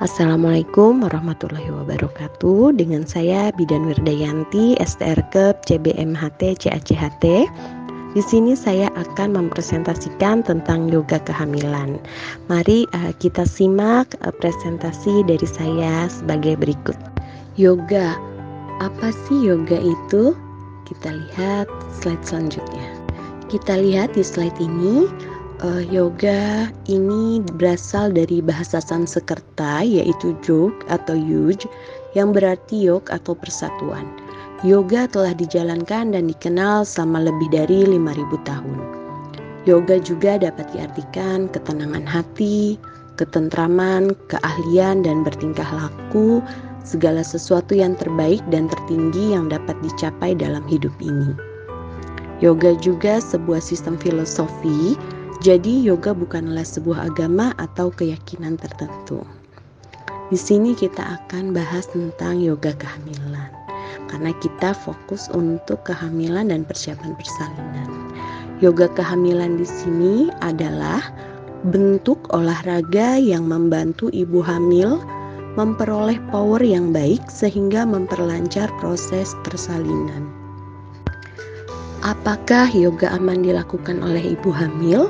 Assalamualaikum warahmatullahi wabarakatuh. Dengan saya Bidan Wirdayanti, STRKEP CBMHT CACHT. Di sini saya akan mempresentasikan tentang yoga kehamilan. Mari kita simak presentasi dari saya sebagai berikut. Yoga, apa sih yoga itu? Kita lihat slide selanjutnya. Kita lihat di slide ini. Yoga ini berasal dari bahasa Sanskerta yaitu yog atau yuj yang berarti yog atau persatuan. Yoga telah dijalankan dan dikenal selama lebih dari 5.000 tahun. Yoga juga dapat diartikan ketenangan hati, ketentraman, keahlian dan bertingkah laku, segala sesuatu yang terbaik dan tertinggi yang dapat dicapai dalam hidup ini. Yoga juga sebuah sistem filosofi. Jadi yoga bukanlah sebuah agama atau keyakinan tertentu. Di sini kita akan bahas tentang yoga kehamilan. Karena kita fokus untuk kehamilan dan persiapan persalinan. Yoga kehamilan di sini adalah bentuk olahraga yang membantu ibu hamil memperoleh power yang baik sehingga memperlancar proses persalinan. Apakah yoga aman dilakukan oleh ibu hamil?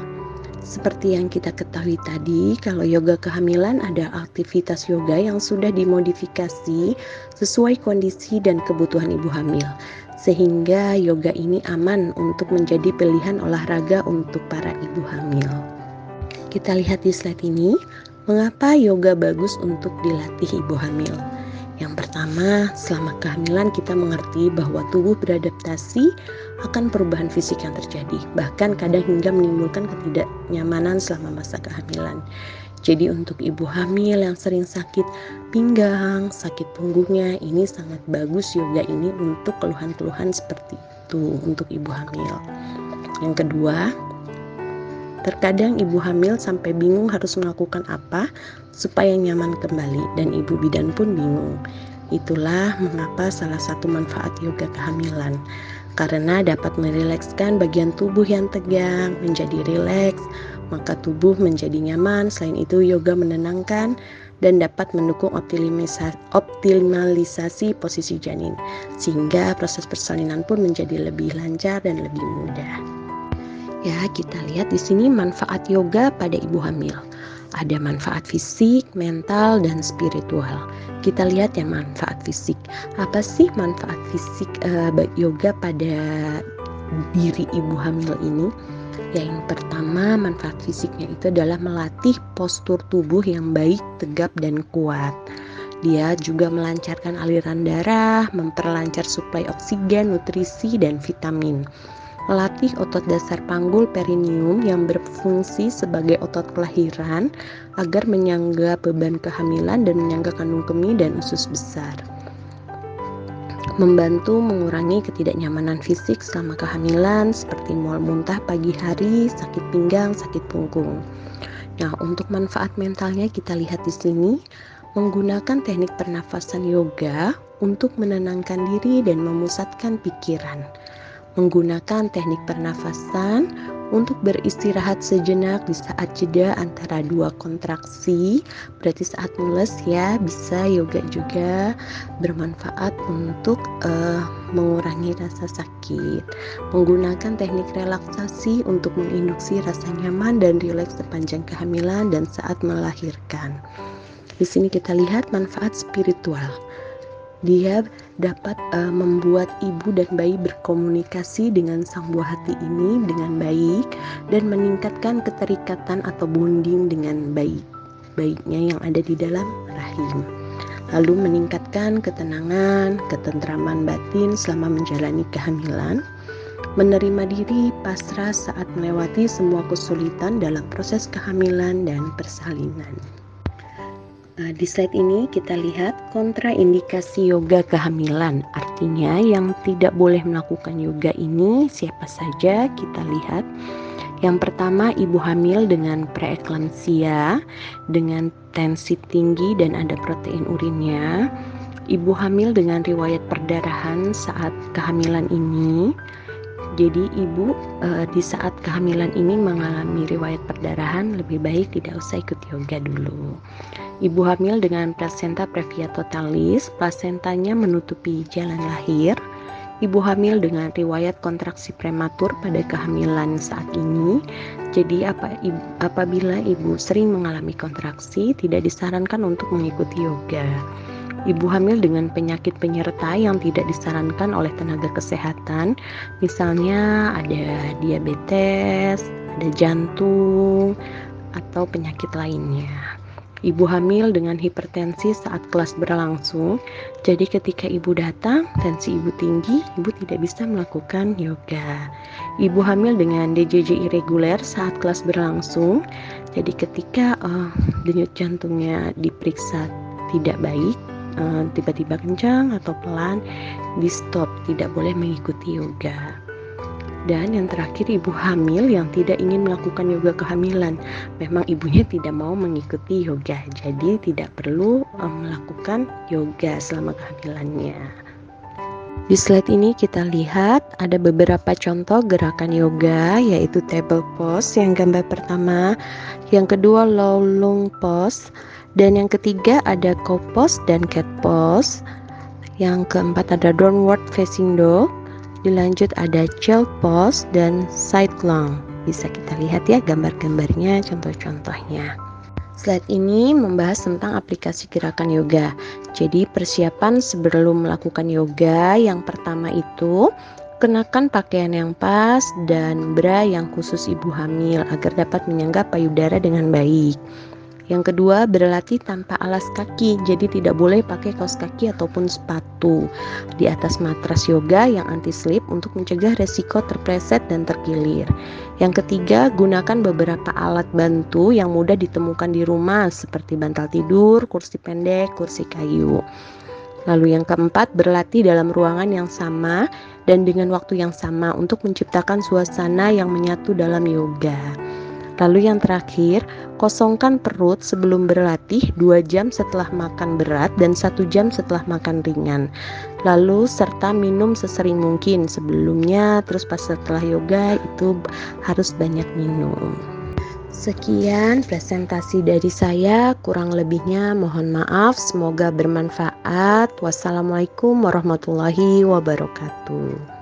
Seperti yang kita ketahui tadi, kalau yoga kehamilan ada aktivitas yoga yang sudah dimodifikasi sesuai kondisi dan kebutuhan ibu hamil. Sehingga yoga ini aman untuk menjadi pilihan olahraga untuk para ibu hamil. Kita lihat di slide ini, mengapa yoga bagus untuk dilatih ibu hamil. Yang pertama, selama kehamilan kita mengerti bahwa tubuh beradaptasi akan perubahan fisik yang terjadi, bahkan kadang hingga menimbulkan ketidaknyamanan selama masa kehamilan. Jadi untuk ibu hamil yang sering sakit pinggang, sakit punggungnya, ini sangat bagus yoga ini untuk keluhan-keluhan seperti itu untuk ibu hamil. Yang kedua, terkadang ibu hamil sampai bingung harus melakukan apa supaya nyaman kembali dan ibu bidan pun bingung. Itulah mengapa salah satu manfaat yoga kehamilan, karena dapat merilekskan bagian tubuh yang tegang menjadi rileks, maka tubuh menjadi nyaman. Selain itu yoga menenangkan dan dapat mendukung optimalisasi posisi janin, sehingga proses persalinan pun menjadi lebih lancar dan lebih mudah. Ya, kita lihat di sini manfaat yoga pada ibu hamil. Ada manfaat fisik, mental, dan spiritual. Kita lihat yang manfaat fisik. Apa sih manfaat fisik yoga pada diri ibu hamil ini? Yang pertama, manfaat fisiknya itu adalah melatih postur tubuh yang baik, tegap, dan kuat. Dia juga melancarkan aliran darah, memperlancar suplai oksigen, nutrisi, dan vitamin. Melatih otot dasar panggul perineum yang berfungsi sebagai otot kelahiran agar menyangga beban kehamilan dan menyangga kandung kemih dan usus besar. Membantu mengurangi ketidaknyamanan fisik selama kehamilan seperti mual muntah pagi hari, sakit pinggang, sakit punggung. Nah, untuk manfaat mentalnya kita lihat di sini, menggunakan teknik pernafasan yoga untuk menenangkan diri dan memusatkan pikiran. Menggunakan teknik pernafasan untuk beristirahat sejenak di saat jeda antara dua kontraksi, berarti saat mules ya, bisa yoga juga bermanfaat untuk mengurangi rasa sakit. Menggunakan teknik relaksasi untuk menginduksi rasa nyaman dan rileks sepanjang kehamilan dan saat melahirkan. Di sini kita lihat manfaat spiritual. Dia dapat membuat ibu dan bayi berkomunikasi dengan sang buah hati ini dengan baik dan meningkatkan keterikatan atau bonding dengan bayinya yang ada di dalam rahim. Lalu meningkatkan ketenangan, ketentraman batin selama menjalani kehamilan, menerima diri pasrah saat melewati semua kesulitan dalam proses kehamilan dan persalinan. Di slide ini kita lihat kontraindikasi yoga kehamilan. Artinya yang tidak boleh melakukan yoga ini siapa saja, kita lihat. Yang pertama, ibu hamil dengan preeklamsia, dengan tensi tinggi dan ada protein urinnya. Ibu hamil dengan riwayat perdarahan saat kehamilan ini. Jadi ibu di saat kehamilan ini mengalami riwayat perdarahan, lebih baik tidak usah ikut yoga dulu. Ibu hamil dengan plasenta previa totalis, plasentanya menutupi jalan lahir. Ibu hamil dengan riwayat kontraksi prematur pada kehamilan saat ini. Jadi apabila ibu sering mengalami kontraksi, tidak disarankan untuk mengikuti yoga. Ibu hamil dengan penyakit penyerta yang tidak disarankan oleh tenaga kesehatan, misalnya ada diabetes, ada jantung, atau penyakit lainnya. Ibu hamil dengan hipertensi saat kelas berlangsung, jadi ketika ibu datang, tensi ibu tinggi, ibu tidak bisa melakukan yoga. Ibu hamil dengan DJJ irreguler saat kelas berlangsung, jadi ketika denyut jantungnya diperiksa tidak baik, tiba-tiba kencang atau pelan, di stop, tidak boleh mengikuti yoga. Dan yang terakhir, ibu hamil yang tidak ingin melakukan yoga kehamilan. Memang ibunya tidak mau mengikuti yoga, jadi tidak perlu melakukan yoga selama kehamilannya. Di slide ini kita lihat ada beberapa contoh gerakan yoga, yaitu table pose yang gambar pertama, yang kedua low lung pose, dan yang ketiga ada cow pose dan cat pose. Yang keempat ada downward facing dog. Dilanjut ada child pose dan side long. Bisa kita lihat ya gambar-gambarnya, contoh-contohnya. Slide ini membahas tentang aplikasi gerakan yoga. Jadi persiapan sebelum melakukan yoga, yang pertama itu kenakan pakaian yang pas dan bra yang khusus ibu hamil agar dapat menyangga payudara dengan baik. Yang kedua, berlatih tanpa alas kaki, jadi tidak boleh pakai kaos kaki ataupun sepatu di atas matras yoga yang anti-slip untuk mencegah resiko terpleset dan terkilir. Yang ketiga, gunakan beberapa alat bantu yang mudah ditemukan di rumah seperti bantal tidur, kursi pendek, kursi kayu. Lalu yang keempat, berlatih dalam ruangan yang sama dan dengan waktu yang sama untuk menciptakan suasana yang menyatu dalam yoga. Lalu yang terakhir, kosongkan perut sebelum berlatih 2 jam setelah makan berat dan 1 jam setelah makan ringan. Lalu serta minum sesering mungkin sebelumnya, terus pas setelah yoga itu harus banyak minum. Sekian presentasi dari saya, kurang lebihnya mohon maaf, semoga bermanfaat. Wassalamualaikum warahmatullahi wabarakatuh.